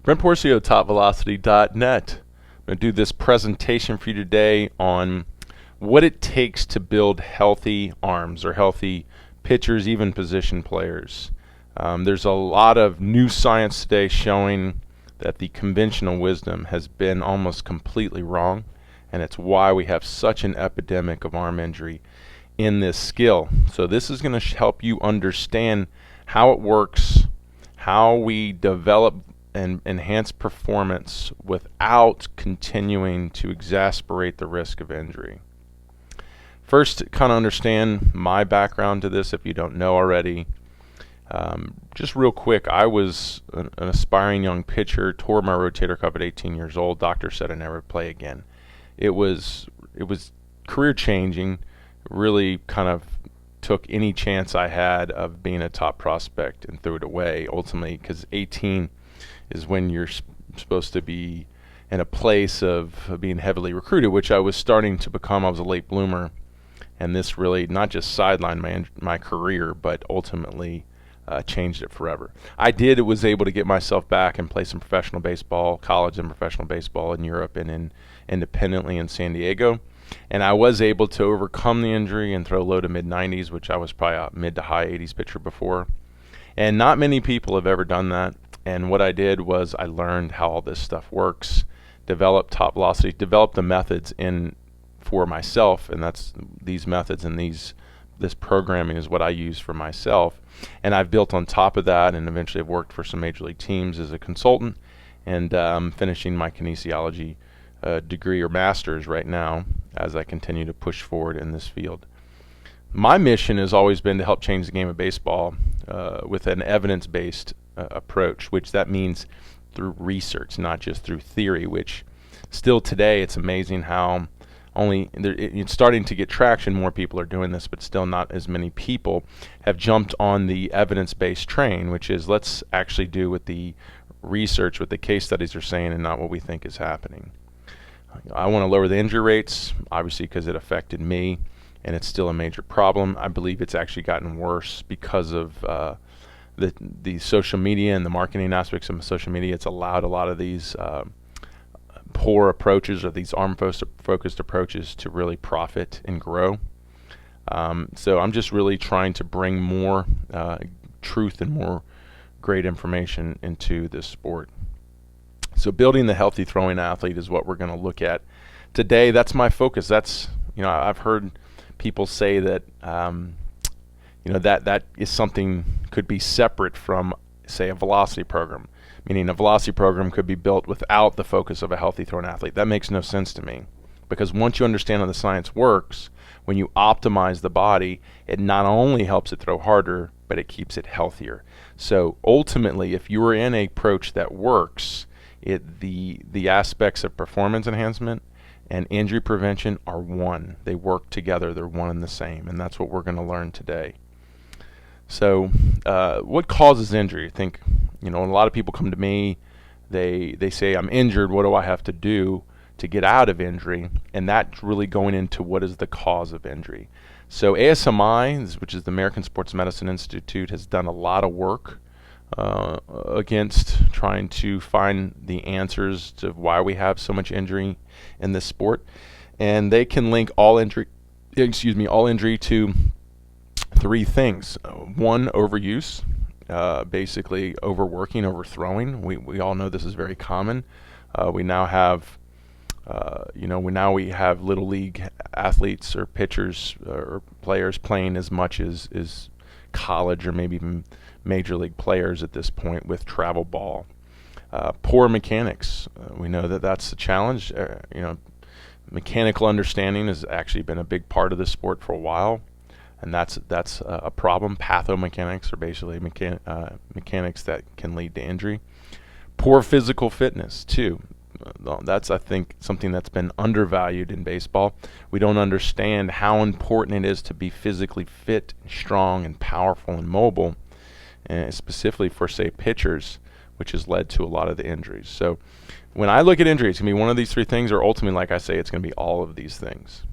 Brent Porcio, TopVelocity.net. I'm going to do this presentation for you today on what it takes to build healthy arms or healthy pitchers, even position players. There's a lot of new science today showing that the conventional wisdom has been almost completely wrong, and it's why we have such an epidemic of arm injury in this skill. So this is going to help you understand how it works, how we develop and enhance performance without continuing to exacerbate the risk of injury. First, kind of understand my background to this if you don't know already. Just real quick, I was an aspiring young pitcher, tore my rotator cuff at 18 years old. Doctor said I'd never play again. It was career changing, really kind of took any chance I had of being a top prospect and threw it away ultimately, because 18 is when you're supposed to be in a place of being heavily recruited, which I was starting to become. I was a late bloomer, and this really not just sidelined my career, but ultimately changed it forever. Was able to get myself back and play some professional baseball, college and professional baseball in Europe and independently in San Diego. And I was able to overcome the injury and throw low to mid 90s, which I was probably a mid to high 80s pitcher before. And not many people have ever done that. And what I did was I learned how all this stuff works, developed TopVelocity, developed the methods for myself, and that's these methods and this programming is what I use for myself. And I've built on top of that, and eventually I've worked for some major league teams as a consultant, and I'm finishing my kinesiology degree or master's right now as I continue to push forward in this field. My mission has always been to help change the game of baseball with an evidence-based approach, which that means through research, not just through theory, which still today it's amazing how it's starting to get traction. More people are doing this, but still not as many people have jumped on the evidence-based train, which is let's actually do what the research, what the case studies are saying, and not what we think is happening. I want to lower the injury rates, obviously, because it affected me, and it's still a major problem. I believe it's actually gotten worse because of the social media and the marketing aspects of social media. It's allowed a lot of these poor approaches or these arm-focused approaches to really profit and grow. So I'm just really trying to bring more truth and more great information into this sport. So building the healthy throwing athlete is what we're going to look at today. That's my focus. I've heard people say that that is something could be separate from, say, a velocity program, meaning a velocity program could be built without the focus of a healthy throwing athlete. That makes no sense to me, because once you understand how the science works, when you optimize the body, it not only helps it throw harder, but it keeps it healthier. So ultimately, if you are in an approach that works, the aspects of performance enhancement and injury prevention are one. They work together. They're one and the same, and that's what we're going to learn today. So what causes injury? I think, a lot of people come to me, they say, I'm injured, what do I have to do to get out of injury? And that's really going into what is the cause of injury. So ASMI, which is the American Sports Medicine Institute, has done a lot of work against trying to find the answers to why we have so much injury in this sport. And they can link all injury to three things. One, overuse, basically overworking, overthrowing. We all know this is very common. We now have we have little league athletes or pitchers or players playing as much as college or maybe even major league players at this point with travel ball. Poor mechanics. We know that that's a challenge. Mechanical understanding has actually been a big part of the sport for a while, and that's a problem. Pathomechanics are basically mechanics that can lead to injury. Poor physical fitness too. That's, I think, something that's been undervalued in baseball. We don't understand how important it is to be physically fit, strong, and powerful and mobile, and specifically for, say, pitchers, which has led to a lot of the injuries. So when I look at injuries, it's going to be one of these three things, or ultimately, like I say, it's going to be all of these things.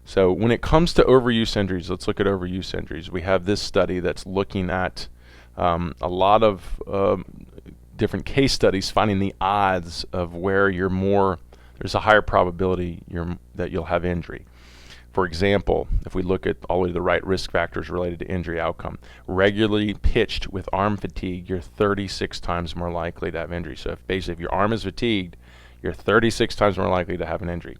So when it comes to overuse injuries, let's look at overuse injuries. We have this study that's looking at a lot of different case studies, finding the odds of where there's a higher probability that you'll have injury. For example, if we look at all of the right risk factors related to injury outcome, regularly pitched with arm fatigue, you're 36 times more likely to have injury. So if your arm is fatigued, you're 36 times more likely to have an injury.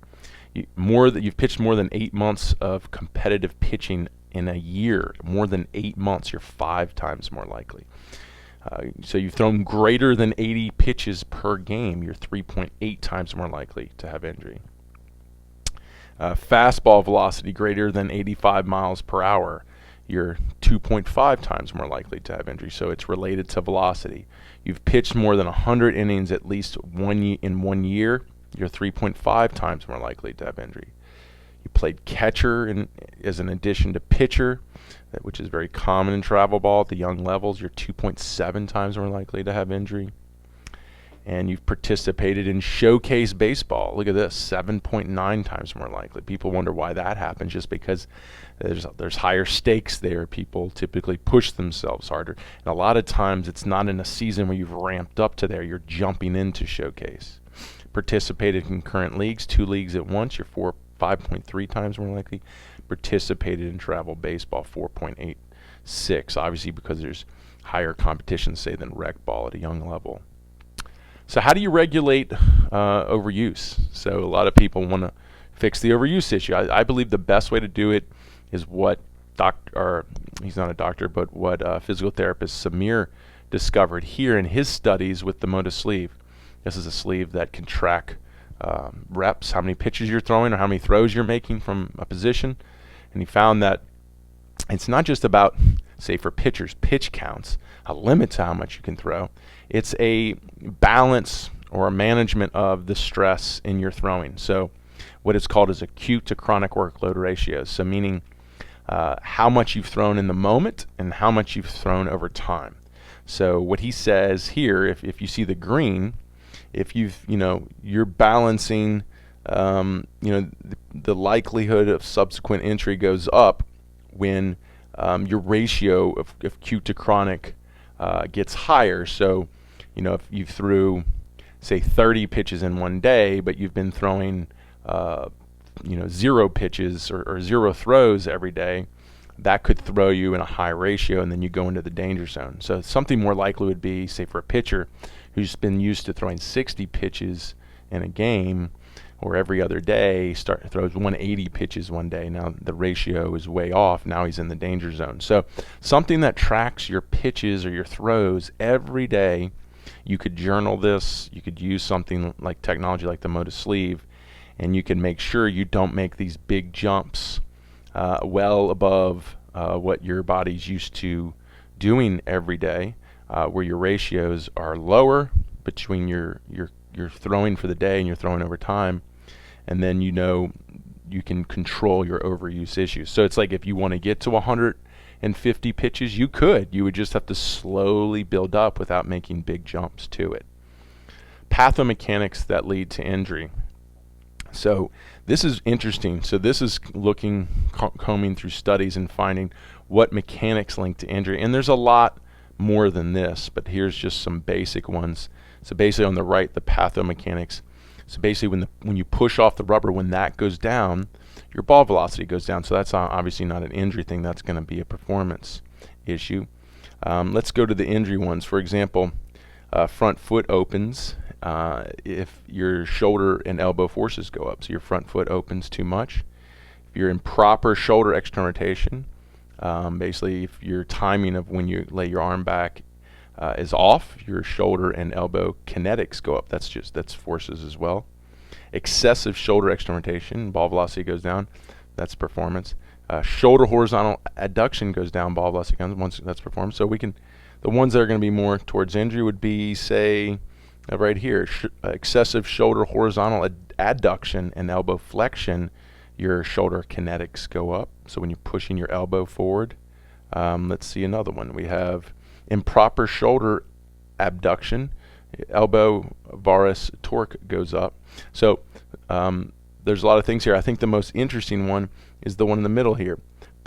You've pitched more than 8 months of competitive pitching in a year, more than 8 months, you're 5 times more likely. So you've thrown greater than 80 pitches per game, you're 3.8 times more likely to have injury. Fastball velocity greater than 85 miles per hour, you're 2.5 times more likely to have injury. So it's related to velocity. You've pitched more than 100 innings at least in 1 year, you're 3.5 times more likely to have injury. You played catcher as an addition to pitcher, which is very common in travel ball at the young levels, you're 2.7 times more likely to have injury. And you've participated in showcase baseball. Look at this, 7.9 times more likely. People wonder why that happens, just because there's higher stakes there. People typically push themselves harder. And a lot of times it's not in a season where you've ramped up to there, you're jumping into showcase. Participated in concurrent leagues, 2 leagues at once, you're 5.3 times more likely. Participated in travel baseball, 4.86, obviously because there's higher competition, say, than rec ball at a young level. So how do you regulate overuse? So a lot of people want to fix the overuse issue. I believe the best way to do it is what he's not a doctor, but what physical therapist Samir discovered here in his studies with the Moda sleeve. This is a sleeve that can track reps, how many pitches you're throwing or how many throws you're making from a position. And he found that it's not just about, say for pitchers, pitch counts, a limit to how much you can throw. It's a balance or a management of the stress in your throwing. So what it's called is acute to chronic workload ratios. So meaning how much you've thrown in the moment and how much you've thrown over time. So what he says here, if you see the green, if you're balancing, the likelihood of subsequent injury goes up when your ratio of acute to chronic gets higher. So, if you threw, say, 30 pitches in one day, but you've been throwing, 0 pitches or 0 throws every day, that could throw you in a high ratio, and then you go into the danger zone. So something more likely would be, say, for a pitcher who's been used to throwing 60 pitches in a game, or every other day throws 180 pitches one day. Now the ratio is way off. Now he's in the danger zone. So something that tracks your pitches or your throws every day, you could journal this. You could use something like technology like the Moda sleeve, and you can make sure you don't make these big jumps well above what your body's used to doing every day, where your ratios are lower between your throwing for the day and your throwing over time. And then you can control your overuse issues. So it's like if you want to get to 150 pitches, you would just have to slowly build up without making big jumps to it. Pathomechanics that lead to injury. So this is interesting. So this is combing through studies and finding what mechanics link to injury. And there's a lot more than this, but here's just some basic ones. So basically on the right, the pathomechanics. So basically when you push off the rubber, when that goes down, your ball velocity goes down. So that's obviously not an injury thing. That's going to be a performance issue. Let's go to the injury ones. For example, front foot opens if your shoulder and elbow forces go up. So your front foot opens too much. If you're in proper shoulder external, basically if your timing of when you lay your arm back is off, your shoulder and elbow kinetics go up. That's forces as well. Excessive shoulder external, ball velocity goes down. That's performance. Shoulder horizontal adduction goes down, ball velocity goes down. That's performance. So the ones that are going to be more towards injury would be, say, right here, excessive shoulder horizontal adduction and elbow flexion. Your shoulder kinetics go up. So when you're pushing your elbow forward, let's see another one. We have improper shoulder abduction, elbow varus torque goes up. So there's a lot of things here. I think the most interesting one is the one in the middle here.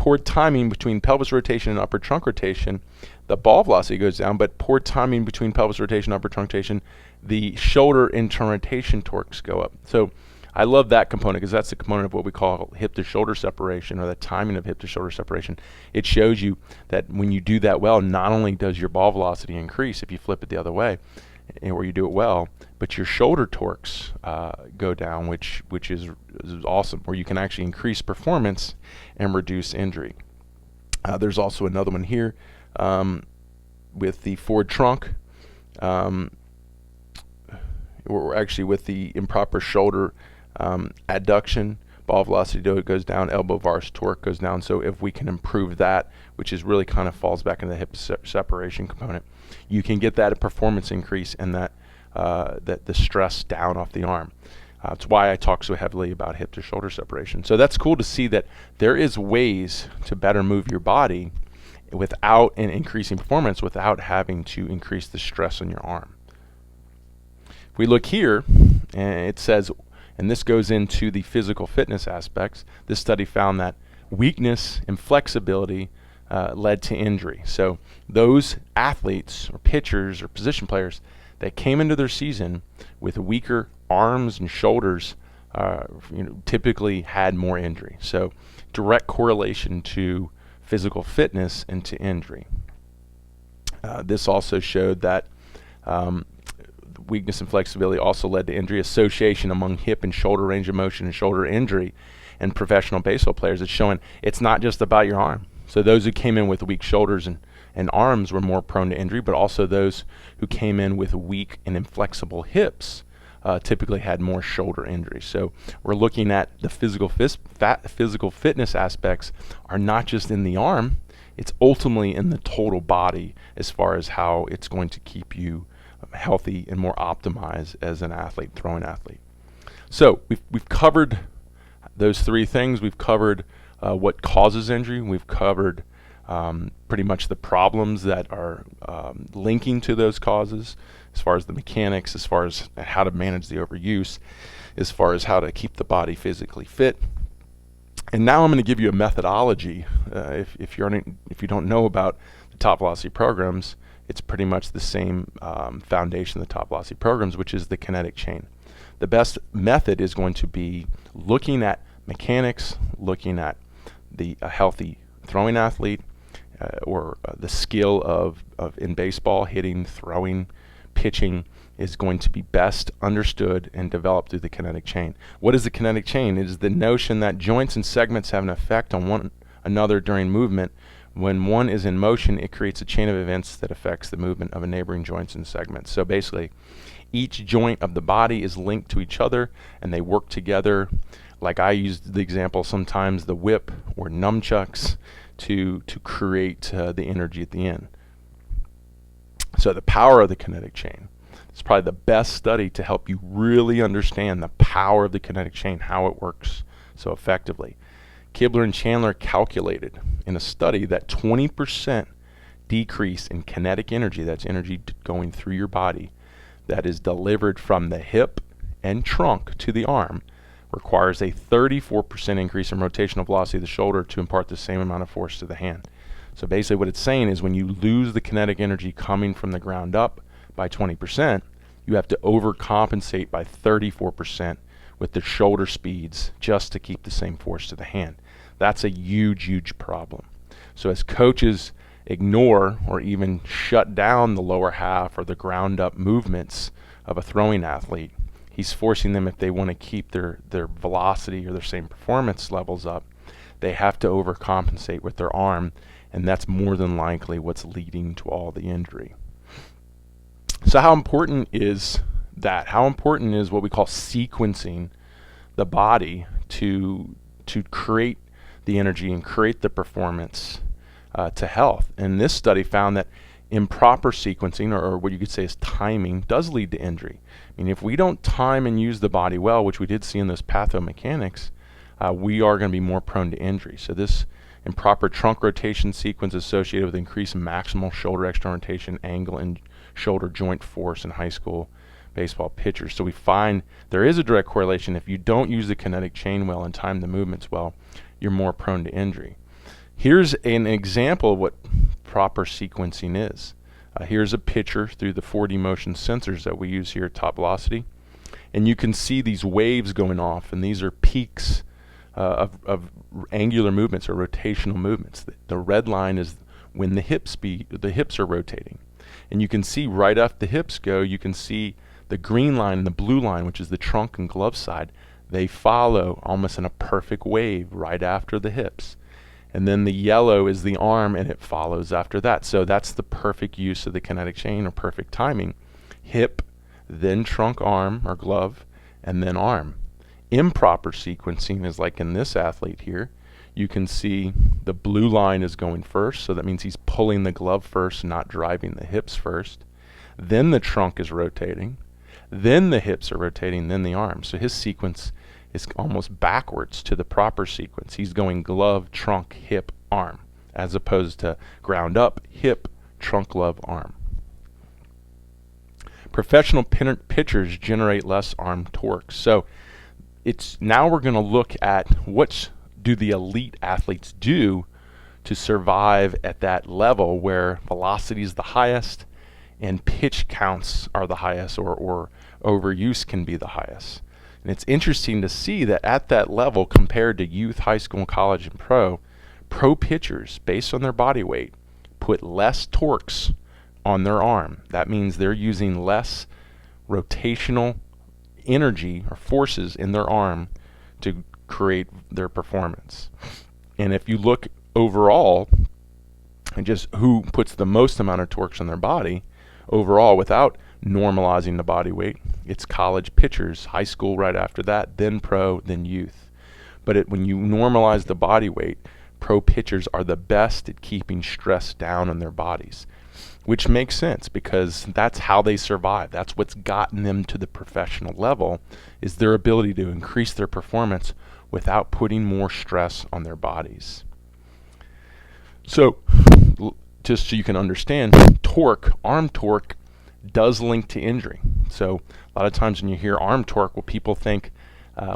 poor timing between pelvis rotation and upper trunk rotation, the ball velocity goes down, but poor timing between pelvis rotation and upper trunk rotation, the shoulder internal rotation torques go up. So I love that component because that's the component of what we call hip to shoulder separation, or the timing of hip to shoulder separation. It shows you that when you do that well, not only does your ball velocity increase if you flip it the other way, or you do it well, but your shoulder torques go down, which is awesome, where you can actually increase performance and reduce injury. There's also another one here with the forward trunk, or actually with the improper shoulder adduction, ball velocity goes down, elbow vars torque goes down. So if we can improve that, which is really kind of falls back into the hip separation component, you can get that performance increase and that the stress down off the arm. That's why I talk so heavily about hip to shoulder separation. So that's cool to see that there is ways to better move your body without an increasing performance, without having to increase the stress on your arm. If we look here, and it says, and this goes into the physical fitness aspects, this study found that weakness and flexibility led to injury. So those athletes or pitchers or position players that came into their season with weaker arms and shoulders typically had more injury. So direct correlation to physical fitness and to injury. This also showed that weakness and flexibility also led to injury association among hip and shoulder range of motion and shoulder injury and professional baseball players. It's showing it's not just about your arm. So those who came in with weak shoulders and arms were more prone to injury, but also those who came in with weak and inflexible hips typically had more shoulder injuries. So we're looking at the physical fitness aspects are not just in the arm, it's ultimately in the total body as far as how it's going to keep you healthy and more optimized as an athlete, throwing athlete. So we've covered those three things. We've covered what causes injury. We've covered pretty much the problems that are linking to those causes, as far as the mechanics, as far as how to manage the overuse, as far as how to keep the body physically fit. And now I'm going to give you a methodology. If you don't know about the TopVelocity programs, it's pretty much the same foundation of the TopVelocity programs, which is the Kinetic Chain. The best method is going to be looking at mechanics, looking at the healthy throwing athlete, or the skill of in baseball, hitting, throwing, pitching is going to be best understood and developed through the Kinetic Chain. What is the Kinetic Chain? It is the notion that joints and segments have an effect on one another during movement. When one is in motion, it creates a chain of events that affects the movement of a neighboring joints and segments. So basically, each joint of the body is linked to each other, and they work together. Like I used the example sometimes, the whip or nunchucks to create the energy at the end. So the power of the Kinetic Chain is probably the best study to help you really understand the power of the Kinetic Chain, how it works so effectively. Kibler and Chandler calculated in a study that 20% decrease in kinetic energy, that's energy going through your body, that is delivered from the hip and trunk to the arm, requires a 34% increase in rotational velocity of the shoulder to impart the same amount of force to the hand. So basically what it's saying is when you lose the kinetic energy coming from the ground up by 20%, you have to overcompensate by 34% with the shoulder speeds just to keep the same force to the hand. That's a huge, huge problem. So as coaches ignore or even shut down the lower half or the ground up movements of a throwing athlete, he's forcing them, if they want to keep their velocity or their same performance levels up, they have to overcompensate with their arm, and that's more than likely what's leading to all the injury. So how important is that? How important is what we call sequencing the body to create the energy and create the performance to health? And this study found that improper sequencing, or what you could say is timing, does lead to injury. I mean, if we don't time and use the body well, which we did see in those pathomechanics, we are going to be more prone to injury. So this improper trunk rotation sequence is associated with increased maximal shoulder external rotation angle and shoulder joint force in high school baseball pitchers. So we find there is a direct correlation. If you don't use the Kinetic Chain well and time the movements well, you're more prone to injury. Here's an example of what proper sequencing is. Here's a picture through the 4D motion sensors that we use here at TopVelocity. And you can see these waves going off, and these are peaks of angular movements or rotational movements. The red line is when the hips are rotating. And you can see right after the hips go, you can see the green line and the blue line, which is the trunk and glove side. They follow almost in a perfect wave right after the hips. And then the yellow is the arm, and it follows after that. So that's the perfect use of the kinetic chain, or perfect timing. Hip, then trunk, arm or glove, and then arm. Improper sequencing is like in this athlete here. You can see the blue line is going first, so that means he's pulling the glove first, not driving the hips first. Then the trunk is rotating. Then the hips are rotating, then the arm. So his sequence is almost backwards to the proper sequence. He's going glove, trunk, hip, arm, as opposed to ground up, hip, trunk, glove, arm. Professional pitchers generate less arm torque. So now we're going to look at what do the elite athletes do to survive at that level where velocity is the highest and pitch counts are the highest, or overuse can be the highest. And it's interesting to see that at that level, compared to youth, high school, college, and pro pitchers, based on their body weight, put less torques on their arm. That means they're using less rotational energy or forces in their arm to create their performance. And if you look overall, and just who puts the most amount of torques on their body overall without normalizing the body weight, it's college pitchers, high school right after that, then pro, then youth. But when you normalize the body weight, pro pitchers are the best at keeping stress down on their bodies, which makes sense because that's how they survive. That's what's gotten them to the professional level, is their ability to increase their performance without putting more stress on their bodies. So just so you can understand, torque, arm torque, does link to injury. So a lot of times when you hear arm torque, well, people think,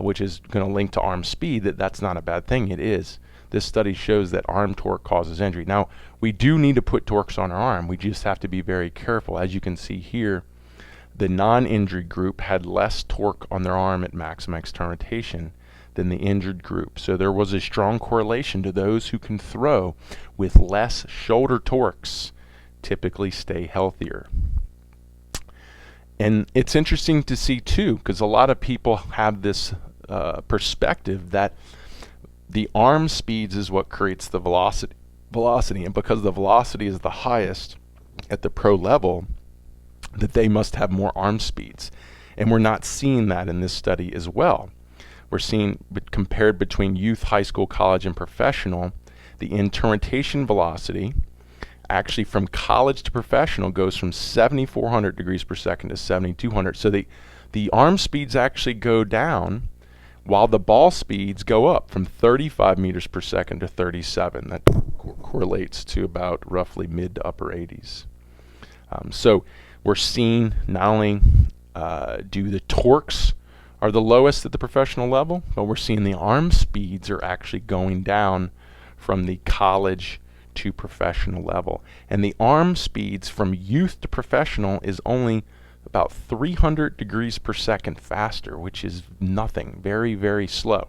which is going to link to arm speed, that's not a bad thing. It is. This study shows that arm torque causes injury. Now, we do need to put torques on our arm. We just have to be very careful. As you can see here, the non-injured group had less torque on their arm at maximum external rotation than the injured group. So there was a strong correlation to those who can throw with less shoulder torques typically stay healthier. And it's interesting to see too, because a lot of people have this perspective that the arm speeds is what creates the velocity, and because the velocity is the highest at the pro level, that they must have more arm speeds. And we're not seeing that in this study as well. We're seeing, compared between youth, high school, college, and professional, the in-rotation velocity actually from college to professional goes from 7,400 degrees per second to 7,200. So the arm speeds actually go down while the ball speeds go up from 35 meters per second to 37. That correlates to about roughly mid to upper 80s. So we're seeing not only do the torques are the lowest at the professional level, but we're seeing the arm speeds are actually going down from the college to professional level. And the arm speeds from youth to professional is only about 300 degrees per second faster, which is nothing, very, very slow.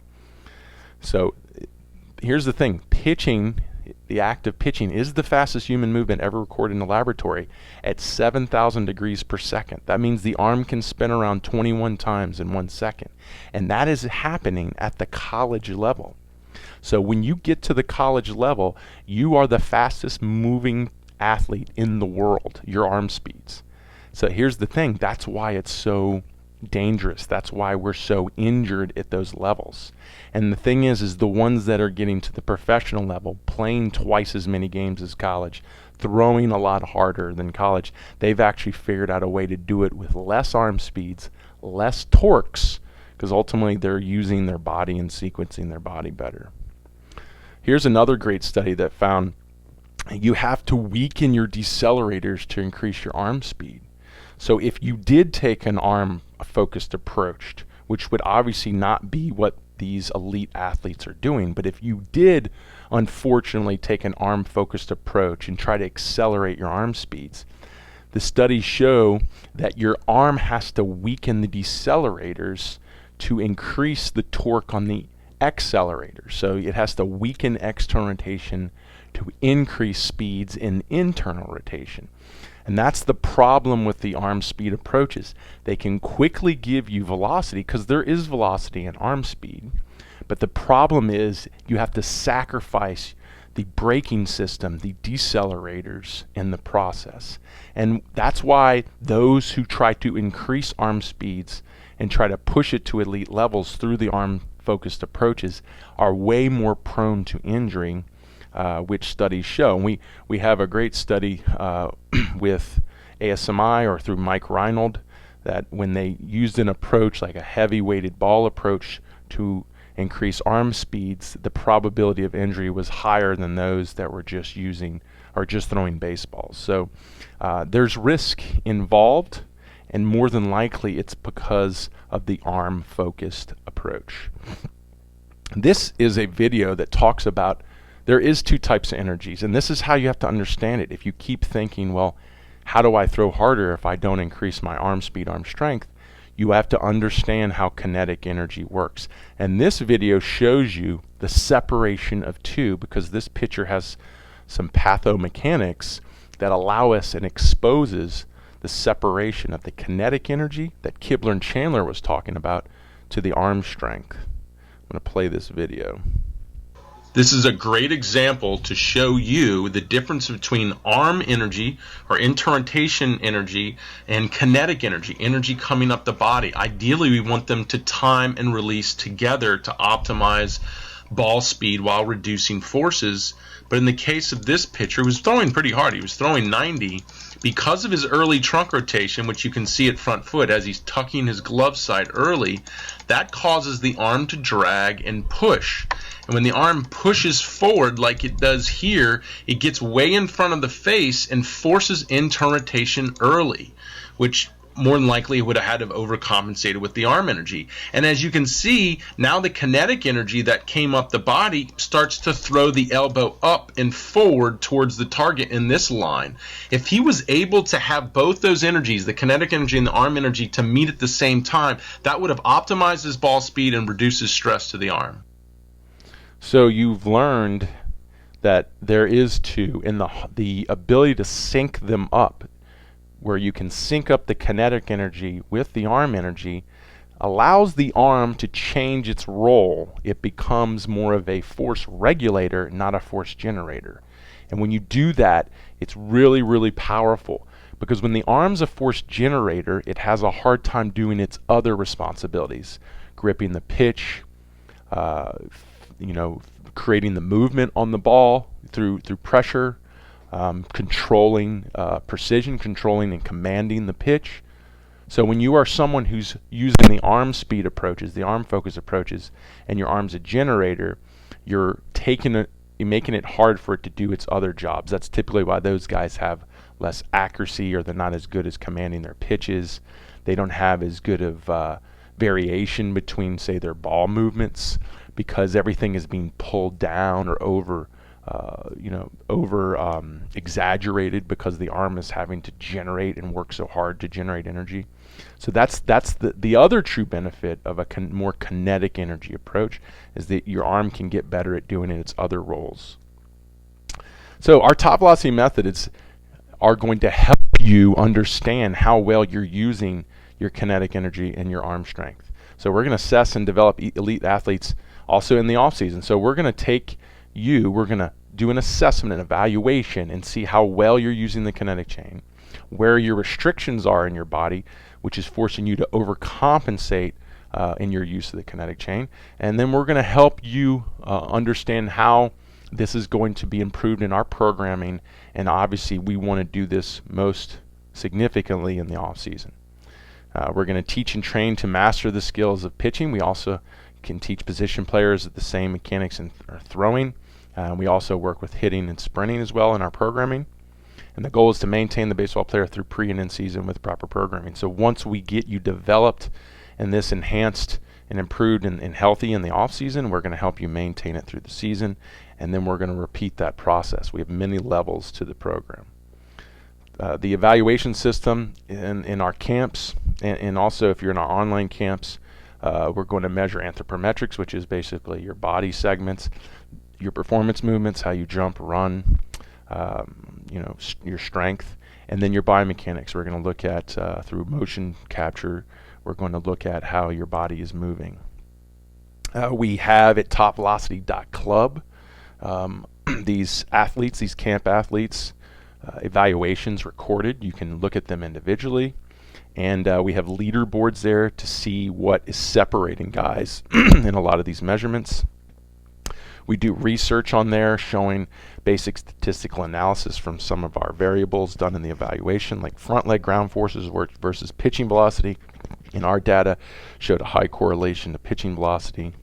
So here's the thing, pitching, the act of pitching is the fastest human movement ever recorded in the laboratory at 7,000 degrees per second. That means the arm can spin around 21 times in 1 second. And that is happening at the college level. So when you get to the college level, you are the fastest moving athlete in the world, your arm speeds. So here's the thing, that's why it's so dangerous. That's why we're so injured at those levels. And the thing is the ones that are getting to the professional level, playing twice as many games as college, throwing a lot harder than college, they've actually figured out a way to do it with less arm speeds, less torques, because ultimately they're using their body and sequencing their body better. Here's another great study that found you have to weaken your decelerators to increase your arm speed. So if you did take an arm focused approach, which would obviously not be what these elite athletes are doing. But if you did unfortunately take an arm focused approach and try to accelerate your arm speeds, the studies show that your arm has to weaken the decelerators to increase the torque on the accelerator. So it has to weaken external rotation to increase speeds in internal rotation. And that's the problem with the arm speed approaches. They can quickly give you velocity because there is velocity in arm speed, but the problem is you have to sacrifice the braking system, the decelerators in the process. And that's why those who try to increase arm speeds and try to push it to elite levels through the arm focused approaches are way more prone to injury, which studies show. And we have a great study with ASMI or through Mike Reinold that when they used an approach like a heavy weighted ball approach to increase arm speeds, the probability of injury was higher than those that were just using or just throwing baseballs. So there's risk involved, and more than likely it's because of the arm focused approach. This is a video that talks about there is two types of energies, and this is how you have to understand it. If you keep thinking, well, how do I throw harder if I don't increase my arm speed, arm strength? You have to understand how kinetic energy works. And this video shows you the separation of two, because this picture has some pathomechanics that allow us and exposes the separation of the kinetic energy that Kibler and Chandler was talking about to the arm strength. I'm going to play this video. This is a great example to show you the difference between arm energy or inter-rotation energy and kinetic energy, energy coming up the body. Ideally, we want them to time and release together to optimize ball speed while reducing forces. But in the case of this pitcher, he was throwing pretty hard. He was throwing 90. Because of his early trunk rotation, which you can see at front foot as he's tucking his glove side early, that causes the arm to drag and push. And when the arm pushes forward like it does here, it gets way in front of the face and forces internal rotation early, which more than likely would have had to have overcompensated with the arm energy. And as you can see, now the kinetic energy that came up the body starts to throw the elbow up and forward towards the target in this line. If he was able to have both those energies, the kinetic energy and the arm energy, to meet at the same time, that would have optimized his ball speed and reduced his stress to the arm. So you've learned that there is two, and the ability to sync them up, where you can sync up the kinetic energy with the arm energy, allows the arm to change its role. It becomes more of a force regulator, not a force generator. And when you do that, it's really, really powerful, because when the arm's a force generator, it has a hard time doing its other responsibilities, gripping the pitch, creating the movement on the ball through pressure, controlling precision, controlling and commanding the pitch. So when you are someone who's using the arm speed approaches, the arm focus approaches, and your arm's a generator, you're making it hard for it to do its other jobs. That's typically why those guys have less accuracy, or they're not as good as commanding their pitches. They don't have as good of variation between, say, their ball movements, because everything is being pulled down or over exaggerated, because the arm is having to generate and work so hard to generate energy. So that's the other true benefit of a more kinetic energy approach, is that your arm can get better at doing its other roles. So our top velocity methods are going to help you understand how well you're using your kinetic energy and your arm strength. So we're going to assess and develop elite athletes also in the off season. So we're going to we're going to do an assessment and evaluation and see how well you're using the kinetic chain, where your restrictions are in your body, which is forcing you to overcompensate in your use of the kinetic chain. And then we're going to help you understand how this is going to be improved in our programming. And obviously we want to do this most significantly in the off season. We're going to teach and train to master the skills of pitching. We also can teach position players the same mechanics in throwing. We also work with hitting and sprinting as well in our programming. And the goal is to maintain the baseball player through pre and in season with proper programming. So once we get you developed in this enhanced and improved and healthy in the off season, we're going to help you maintain it through the season, and then we're going to repeat that process. We have many levels to the program. The evaluation system in our camps, and also if you're in our online camps, we're going to measure anthropometrics, which is basically your body segments, your performance movements, how you jump, run, your strength, and then your biomechanics. We're going to look at, through motion capture, we're going to look at how your body is moving. We have at TopVelocity.club these athletes, these camp athletes, evaluations recorded. You can look at them individually, and we have leaderboards there to see what is separating guys in a lot of these measurements. We do research on there showing basic statistical analysis from some of our variables done in the evaluation, like front leg ground forces versus pitching velocity. In our data showed a high correlation to pitching velocity.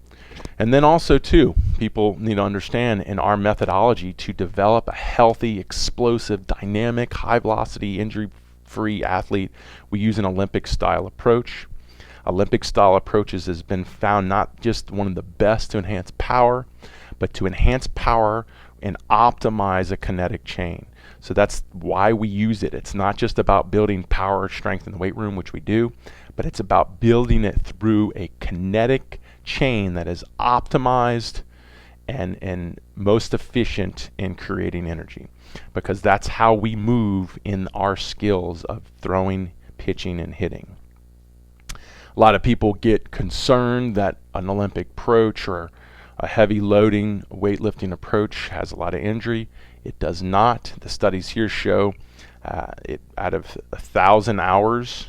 And then also too, people need to understand in our methodology to develop a healthy, explosive, dynamic, high velocity, injury-free athlete, we use an Olympic style approach. Olympic style approaches has been found not just one of the best to enhance power, but to enhance power and optimize a kinetic chain. So that's why we use it. It's not just about building power or strength in the weight room, which we do, but it's about building it through a kinetic chain that is optimized and most efficient in creating energy, because that's how we move in our skills of throwing, pitching, and hitting. A lot of people get concerned that an Olympic approach or a heavy loading weightlifting approach has a lot of injury. It does not. The studies here show out of 1,000 hours,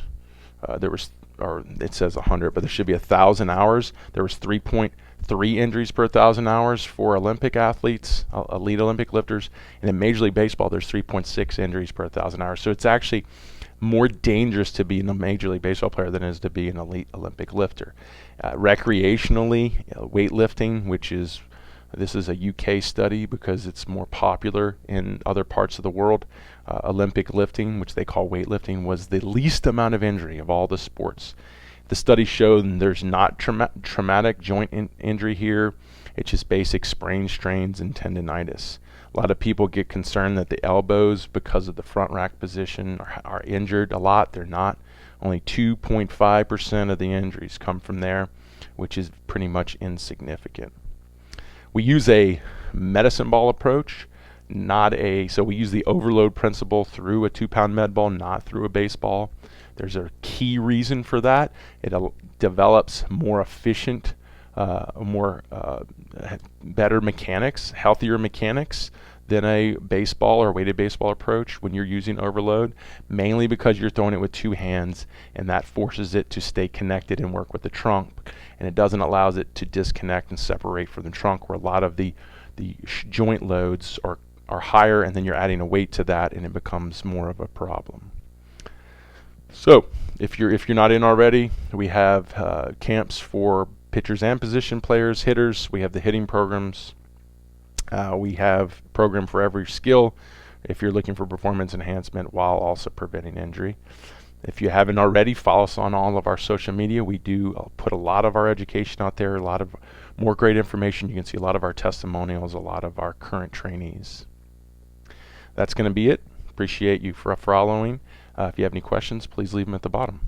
it says 100, but there should be 1,000 hours. There was 3.3 injuries per 1,000 hours for Olympic athletes, elite Olympic lifters, and in Major League Baseball, there's 3.6 injuries per 1,000 hours. So it's actually more dangerous to be a Major League Baseball player than it is to be an elite Olympic lifter. Recreationally, weightlifting, this is a UK study because it's more popular in other parts of the world. Olympic lifting, which they call weightlifting, was the least amount of injury of all the sports. The study showed there's not traumatic joint injury here. It's just basic sprains, strains, and tendinitis. A lot of people get concerned that the elbows, because of the front rack position, are injured a lot. They're not. Only 2.5% of the injuries come from there, which is pretty much insignificant. We use a medicine ball approach, so we use the overload principle through a 2-pound med ball, not through a baseball. There's a key reason for that. It develops more efficient, better mechanics, healthier mechanics than a baseball or weighted baseball approach when you're using overload, mainly because you're throwing it with 2 hands, and that forces it to stay connected and work with the trunk, and it doesn't allow it to disconnect and separate from the trunk, where a lot of the joint loads are higher, and then you're adding a weight to that, and it becomes more of a problem. So if you're not in already, we have camps for pitchers and position players, hitters. We have the hitting programs. We have a program for every skill if you're looking for performance enhancement while also preventing injury. If you haven't already, follow us on all of our social media. We do put a lot of our education out there, a lot of more great information. You can see a lot of our testimonials, a lot of our current trainees. That's going to be it. Appreciate you for following. If you have any questions, please leave them at the bottom.